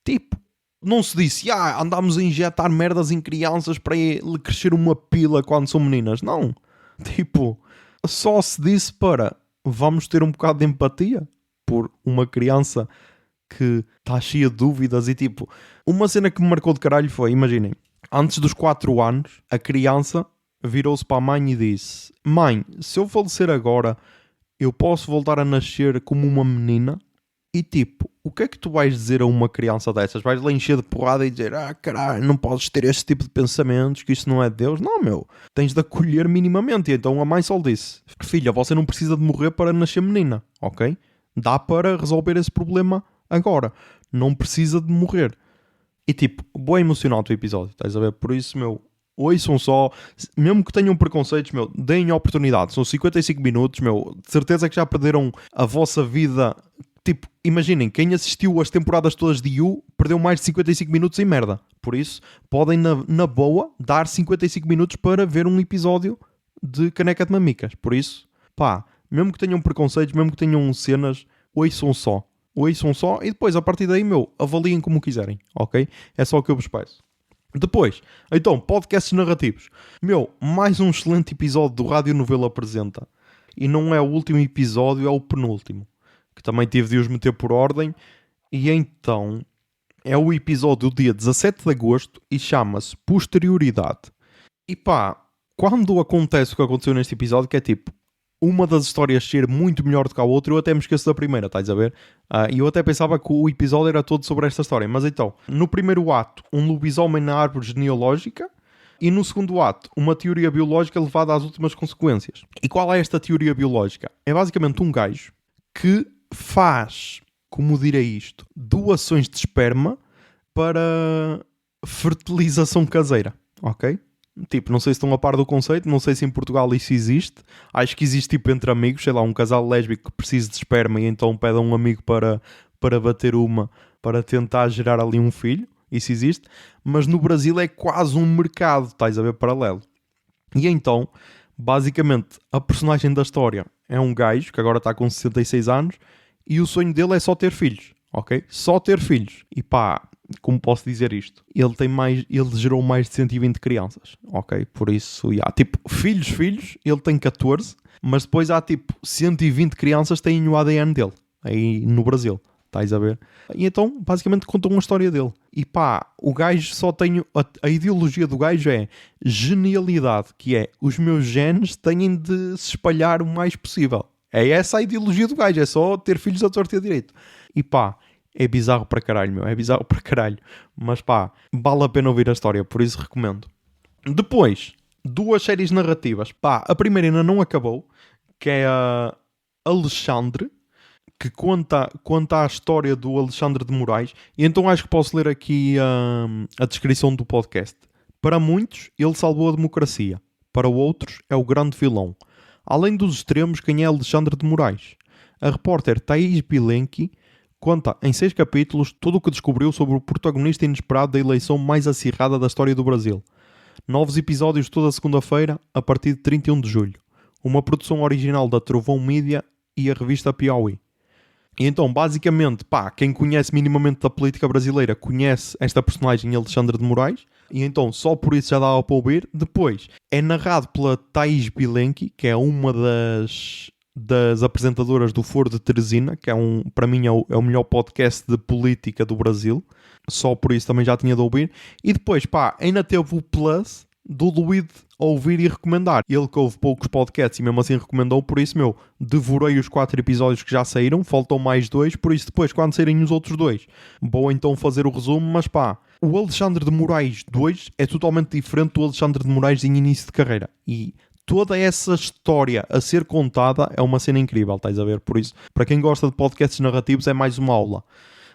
Speaker 1: Tipo, não se disse, andámos a injetar merdas em crianças para lhe crescer uma pila quando são meninas. Não. Tipo, só se disse vamos ter um bocado de empatia por uma criança que está cheia de dúvidas e tipo, uma cena que me marcou de caralho foi, imaginem, antes dos 4 anos, a criança virou-se para a mãe e disse, mãe, se eu falecer agora, eu posso voltar a nascer como uma menina? E tipo, o que é que tu vais dizer a uma criança dessas? Vais lá encher de porrada e dizer, caralho, não podes ter este tipo de pensamentos, que isso não é Deus? Não, tens de acolher minimamente. E então a mãe só lhe disse, filha, você não precisa de morrer para nascer menina, ok? Dá para resolver esse problema agora. Não precisa de morrer. E tipo, boa emocional o teu episódio, estás a ver? Por isso, ouçam só, mesmo que tenham preconceitos, deem oportunidade. São 55 minutos, de certeza que já perderam a vossa vida. Tipo, imaginem, quem assistiu as temporadas todas de You perdeu mais de 55 minutos em merda. Por isso, podem na boa dar 55 minutos para ver um episódio de Caneca de Mamicas. Por isso, pá, mesmo que tenham preconceitos, mesmo que tenham cenas, ouçam só e depois, a partir daí, avaliem como quiserem, ok? É só o que eu vos peço. Depois, então, podcasts narrativos. Mais um excelente episódio do Rádio Novelo Apresenta. E não é o último episódio, é o penúltimo. Que também tive de os meter por ordem. E então, é o episódio do dia 17 de agosto e chama-se Posterioridade. E pá, quando acontece o que aconteceu neste episódio, que é tipo, uma das histórias ser muito melhor do que a outra, eu até me esqueço da primeira, estás a ver? E eu até pensava que o episódio era todo sobre esta história. Mas então, no primeiro ato, um lobisomem na árvore genealógica. E no segundo ato, uma teoria biológica levada às últimas consequências. E qual é esta teoria biológica? É basicamente um gajo que faz, como direi isto, doações de esperma para fertilização caseira, ok? Tipo, não sei se estão a par do conceito, não sei se em Portugal isso existe. Acho que existe tipo entre amigos, sei lá, um casal lésbico que precisa de esperma e então pede a um amigo para bater uma, para tentar gerar ali um filho. Isso existe. Mas no Brasil é quase um mercado, estás a ver, paralelo. E então, basicamente, a personagem da história é um gajo que agora está com 66 anos e o sonho dele é só ter filhos, ok? Só ter filhos. E pá, como posso dizer isto? Ele gerou mais de 120 crianças, ok? Por isso, tipo, filhos, ele tem 14, mas depois há tipo 120 crianças que têm o ADN dele, aí no Brasil, estás a ver? E então, basicamente, contam uma história dele. E pá, o gajo só tem... A ideologia do gajo é genialidade, que é, os meus genes têm de se espalhar o mais possível. É essa a ideologia do gajo, é só ter filhos a torto e a direito. E pá, é bizarro para caralho, é bizarro para caralho. Mas pá, vale a pena ouvir a história, por isso recomendo. Depois, 2 séries narrativas. Pá, a primeira ainda não acabou, que é a Alexandre, que conta a história do Alexandre de Moraes. E então acho que posso ler aqui a descrição do podcast. Para muitos, ele salvou a democracia. Para outros, é o grande vilão. Além dos extremos, quem é Alexandre de Moraes? A repórter Thaís Bilenki conta em 6 capítulos tudo o que descobriu sobre o protagonista inesperado da eleição mais acirrada da história do Brasil. Novos episódios toda segunda-feira, a partir de 31 de julho. Uma produção original da Trovão Mídia e a revista Piauí. E então, basicamente, pá, quem conhece minimamente da política brasileira conhece esta personagem Alexandre de Moraes. E então, só por isso já dava para ouvir. Depois, é narrado pela Thaís Bilenki, que é uma das apresentadoras do Foro de Teresina, que para mim é o melhor podcast de política do Brasil. Só por isso também já tinha de ouvir. E depois, pá, ainda teve o plus do Luíde ouvir e recomendar. Ele que ouve poucos podcasts e mesmo assim recomendou, por isso, devorei os 4 episódios que já saíram, faltam mais 2, por isso depois, quando saírem os outros 2, vou então fazer o resumo, mas o Alexandre de Moraes 2 é totalmente diferente do Alexandre de Moraes em início de carreira. E toda essa história a ser contada é uma cena incrível, estás a ver? Por isso, para quem gosta de podcasts narrativos, é mais uma aula.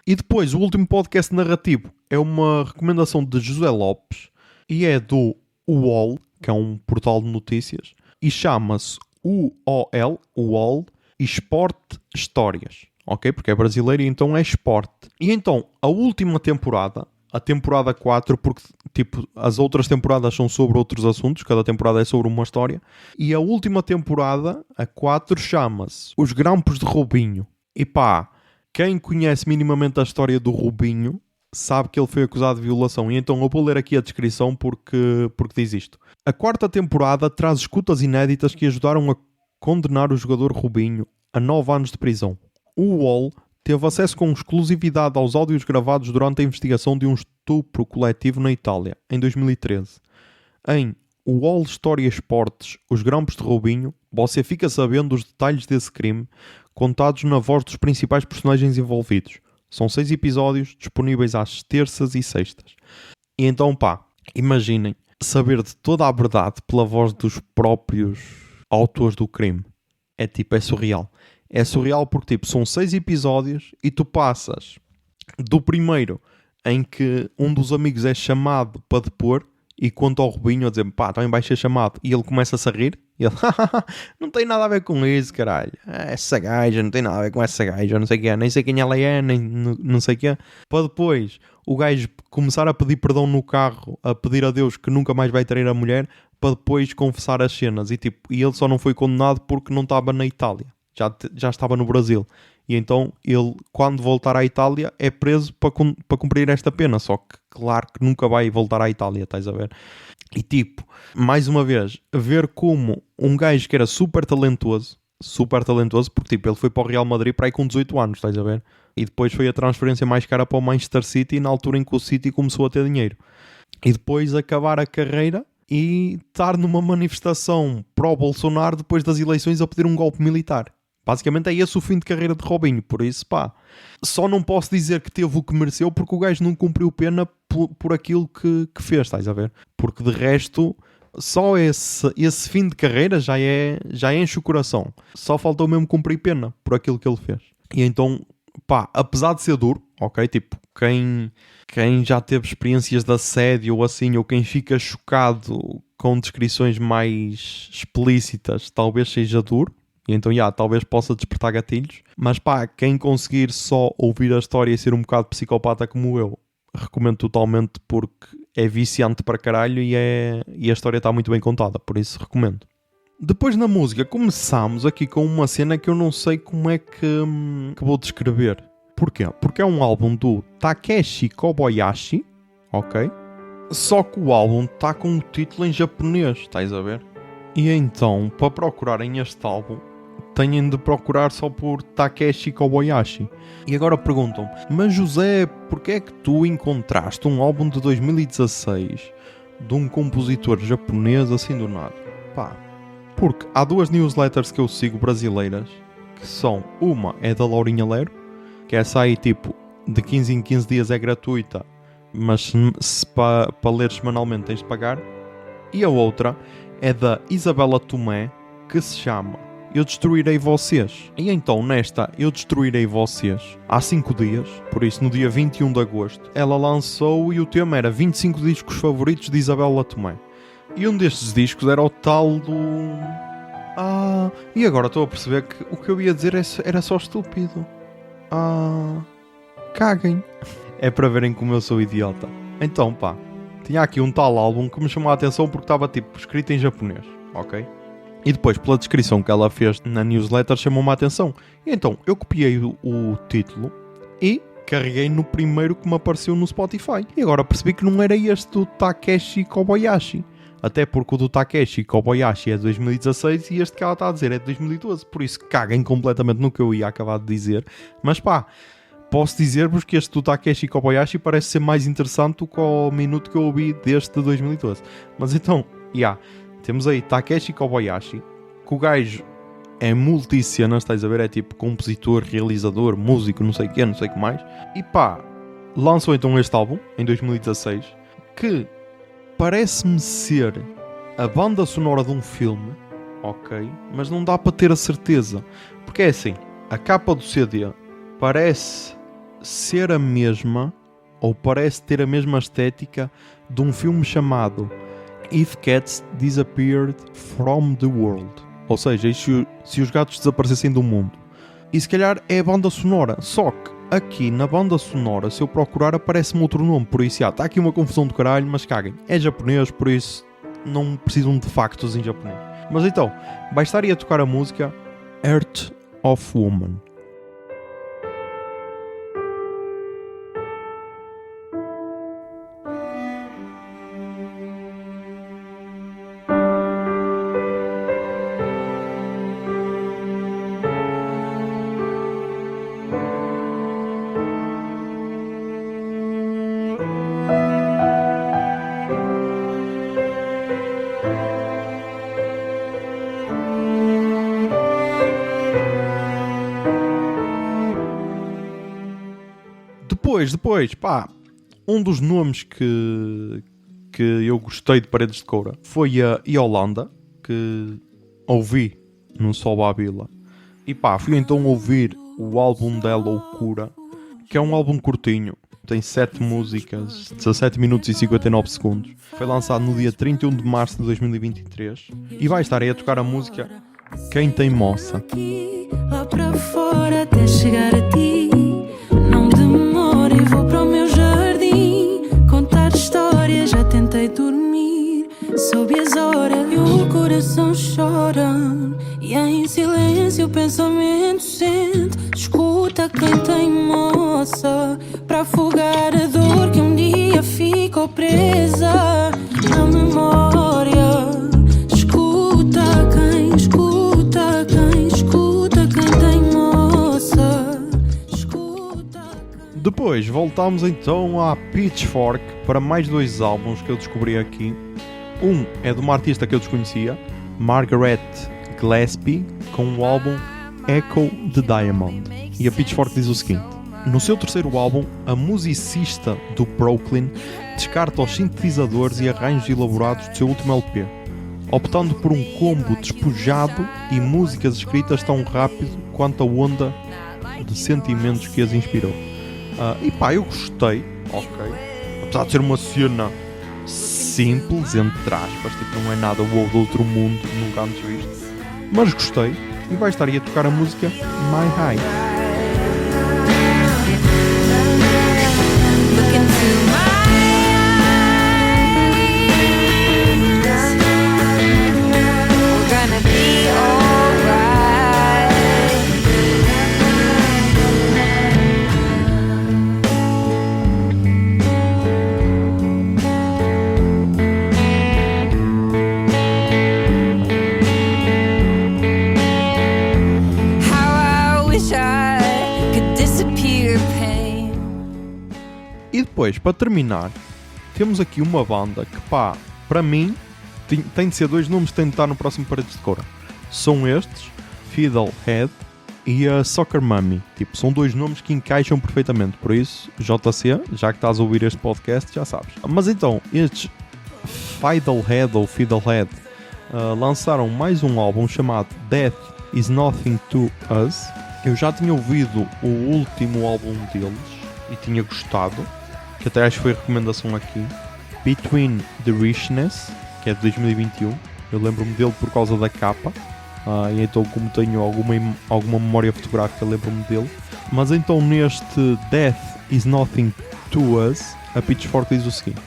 Speaker 1: E depois, o último podcast narrativo é uma recomendação de José Lopes e é do UOL, que é um portal de notícias, e chama-se UOL, Esporte Histórias, ok? Porque é brasileiro e então é esporte. E então, a última temporada, a temporada 4, porque as outras temporadas são sobre outros assuntos, cada temporada é sobre uma história, e a última temporada, a 4, chama-se Os Grampos de Robinho. E quem conhece minimamente a história do Robinho sabe que ele foi acusado de violação. E então eu vou ler aqui a descrição porque diz isto. A 4ª temporada traz escutas inéditas que ajudaram a condenar o jogador Robinho a 9 anos de prisão. O UOL teve acesso com exclusividade aos áudios gravados durante a investigação de um estupro coletivo na Itália, em 2013. Em UOL História Esportes, Os Grampos de Robinho, você fica sabendo os detalhes desse crime, contados na voz dos principais personagens envolvidos. São 6 episódios disponíveis às terças e sextas. E então, imaginem saber de toda a verdade pela voz dos próprios autores do crime. É surreal. É surreal porque, são 6 episódios e tu passas do primeiro em que um dos amigos é chamado para depor e conta ao Robinho a dizer, também vais ser chamado. E ele começa-se a rir. E ele, não tem nada a ver com isso, caralho. Essa gaja, não tem nada a ver com essa gaja, não sei o que é, nem sei quem ela é, nem não sei o que é. Para depois o gajo começar a pedir perdão no carro, a pedir a Deus que nunca mais vai trair a mulher, para depois confessar as cenas. E ele só não foi condenado porque não estava na Itália, já estava no Brasil. E então ele, quando voltar à Itália, é preso para cumprir esta pena. Só que, claro que nunca vai voltar à Itália, estás a ver? E mais uma vez, ver como um gajo que era super talentoso, porque ele foi para o Real Madrid para aí com 18 anos, estás a ver? E depois foi a transferência mais cara para o Manchester City, na altura em que o City começou a ter dinheiro. E depois acabar a carreira e estar numa manifestação pró-Bolsonaro depois das eleições a pedir um golpe militar. Basicamente é esse o fim de carreira de Robinho, por isso só não posso dizer que teve o que mereceu porque o gajo não cumpriu pena por aquilo que fez, estás a ver? Porque de resto, só esse fim de carreira já enche o coração. Só faltou mesmo cumprir pena por aquilo que ele fez. E então, apesar de ser duro, ok? Quem já teve experiências de assédio ou assim, ou quem fica chocado com descrições mais explícitas, talvez seja duro. E então, talvez possa despertar gatilhos. Mas quem conseguir só ouvir a história e ser um bocado psicopata como eu, recomendo totalmente porque é viciante para caralho e a história está muito bem contada. Por isso, recomendo. Depois na música, começamos aqui com uma cena que eu não sei como é que vou descrever. Porquê? Porque é um álbum do Takeshi Kobayashi, ok? Só que o álbum está com um título em japonês, estás a ver? E então, para procurarem este álbum, têm de procurar só por Takeshi Kobayashi. E agora perguntam-me, mas José, porquê é que tu encontraste um álbum de 2016 de um compositor japonês assim do nada? Porque há 2 newsletters que eu sigo brasileiras, que são, uma é da Laurinha Lero, que essa aí de 15 em 15 dias é gratuita, mas para ler semanalmente tens de pagar. E a outra é da Isabela Tomé, que se chama Eu Destruirei Vocês. E então nesta Eu Destruirei Vocês, há 5 dias, por isso no dia 21 de agosto, ela lançou e o tema era 25 discos favoritos de Isabela Tomé. E um destes discos era o tal do... e agora estou a perceber que o que eu ia dizer era só estúpido. Caguem. É para verem como eu sou idiota. Então tinha aqui um tal álbum que me chamou a atenção porque estava escrito em japonês, ok? E depois pela descrição que ela fez na newsletter chamou-me a atenção. E então eu copiei o título e carreguei no primeiro que me apareceu no Spotify. E agora percebi que não era este do Takeshi Kobayashi. Até porque o do Takeshi Kobayashi é de 2016 e este que ela está a dizer é de 2012. Por isso caguem completamente no que eu ia acabar de dizer. Mas posso dizer-vos que este do Takeshi Kobayashi parece ser mais interessante do que o minuto que eu ouvi deste de 2012. Mas então, temos aí Takeshi Kobayashi, que o gajo é multi-cenas, estás a ver? É tipo compositor, realizador, músico, não sei o que, não sei o que mais. E pá, lançou então este álbum, em 2016, que parece-me ser a banda sonora de um filme, ok? Mas não dá para ter a certeza. Porque é assim, a capa do CD parece ser a mesma, ou parece ter a mesma estética de um filme chamado If Cats Disappeared from the World. Ou seja, se os gatos desaparecessem do mundo. E se calhar é a banda sonora. Só que aqui na banda sonora, se eu procurar, aparece-me outro nome. Por isso, está aqui uma confusão do caralho, mas caguem. É japonês, por isso não precisam de factos em japonês. Mas então, vai estar aí a tocar a música Earth of Woman. Depois, pá, um dos nomes que eu gostei de Paredes de Coura foi a Yolanda, que ouvi no Sol Babila. E pá, fui então ouvir o álbum dela, Loucura, que é um álbum curtinho, tem 7 músicas, 17 minutos e 59 segundos. Foi lançado no dia 31 de março de 2023 e vai estar aí a tocar a música Quem Tem Moça.
Speaker 2: Lá para fora até chegar a ti. Não demora, eu vou para o meu jardim contar histórias, já tentei dormir sob as horas e o coração chora. E em silêncio o pensamento sente. Escuta quem tem moça para afogar a dor que um dia ficou presa na memória. Escuta quem tem moça.
Speaker 1: Depois voltamos então à Pitchfork para mais 2 álbuns que eu descobri aqui. Um é de uma artista que eu desconhecia, Margaret Gillespie, com o álbum Echo the Diamond. E a Pitchfork diz o seguinte: no seu terceiro álbum, a musicista do Brooklyn descarta os sintetizadores e arranjos elaborados do seu último LP, optando por um combo despojado e músicas escritas tão rápido quanto a onda de sentimentos que as inspirou. E pá, eu gostei, ok, apesar de ser uma cena simples, entre aspas, tipo, não é nada wow do outro mundo, nunca antes visto, mas gostei, e vai estar aí a tocar a música My High. E depois, para terminar, temos aqui uma banda que, pá, para mim, tem de ser 2 nomes que têm de estar no próximo Paredes de Coura. São estes, Fiddlehead e a Soccer Mummy. Tipo, são 2 nomes que encaixam perfeitamente. Por isso, JC, já que estás a ouvir este podcast, já sabes. Mas então, estes Fiddlehead lançaram mais um álbum chamado Death Is Nothing to Us. Eu já tinha ouvido o último álbum deles e tinha gostado, que até acho que foi a recomendação aqui, Between the Richness, que é de 2021. Eu lembro-me dele por causa da capa, e então, como tenho alguma memória fotográfica, lembro-me dele. Mas então, neste Death Is Nothing to Us, a Pitchfork diz o seguinte: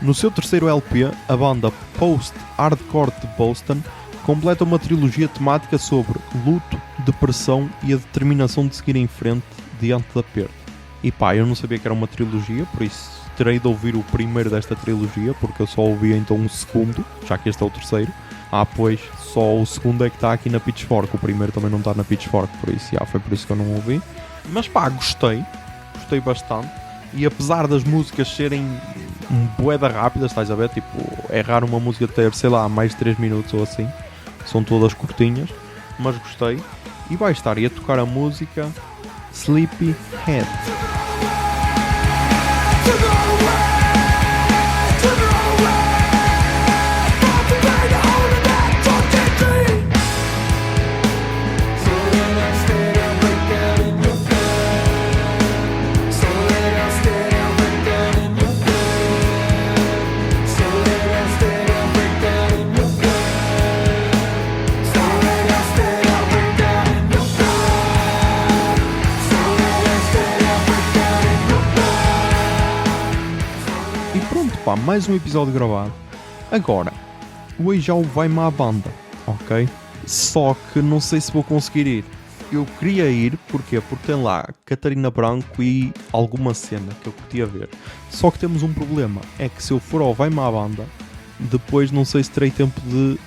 Speaker 1: no seu terceiro LP, a banda Post-Hardcore de Boston completa uma trilogia temática sobre luto, depressão e a determinação de seguir em frente diante da perda. E pá, eu não sabia que era uma trilogia, por isso terei de ouvir o primeiro desta trilogia, porque eu só ouvi então o segundo, já que este é o terceiro. Pois, só o segundo é que está aqui na Pitchfork, o primeiro também não está na Pitchfork, por isso, foi por isso que eu não ouvi. Mas pá, gostei, gostei bastante. E apesar das músicas serem bué da rápidas, estás a ver? Tipo, é raro uma música ter, sei lá, mais de 3 minutos ou assim. São todas curtinhas, mas gostei. E vai estar a tocar a música Sleepy Head. E pronto, pá, mais um episódio gravado. Agora, hoje já o vai-me à banda, ok? Só que não sei se vou conseguir ir. Eu queria ir, porquê? Porque tem lá Catarina Branco e alguma cena que eu curtia ver. Só que temos um problema, é que se eu for ao vai-me à banda, depois não sei se terei tempo de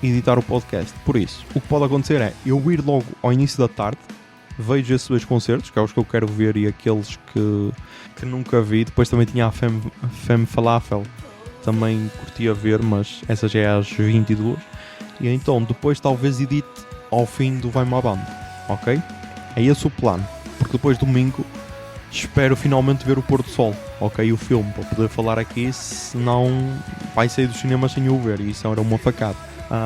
Speaker 1: editar o podcast. Por isso, o que pode acontecer é eu ir logo ao início da tarde, vejo esses dois concertos, que é os que eu quero ver, e aqueles que nunca vi. Depois também tinha a Femme Falafel, também curtia ver, mas essa já é às 22. E então depois talvez edite ao fim do vai-me à banda, ok? É esse o plano, porque depois domingo espero finalmente ver o pôr do sol, ok? O filme, para poder falar aqui, senão vai sair dos cinemas sem o ver, e isso era uma facada.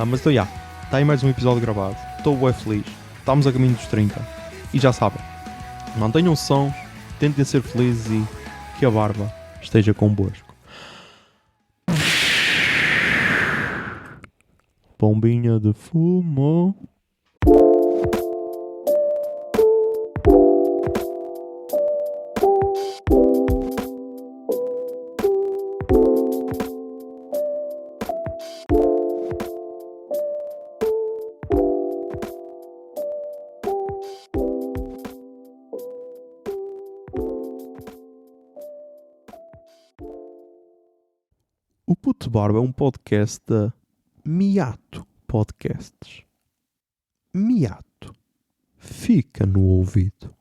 Speaker 1: Mas então já, está aí mais um episódio gravado, estou bem feliz, estamos a caminho dos 30, e já sabem, mantenham sons, tentem ser felizes e que a barba esteja convosco. Bombinha de fumo. O Puto Barba é um podcast da Miato Podcasts. Miato. Fica no ouvido.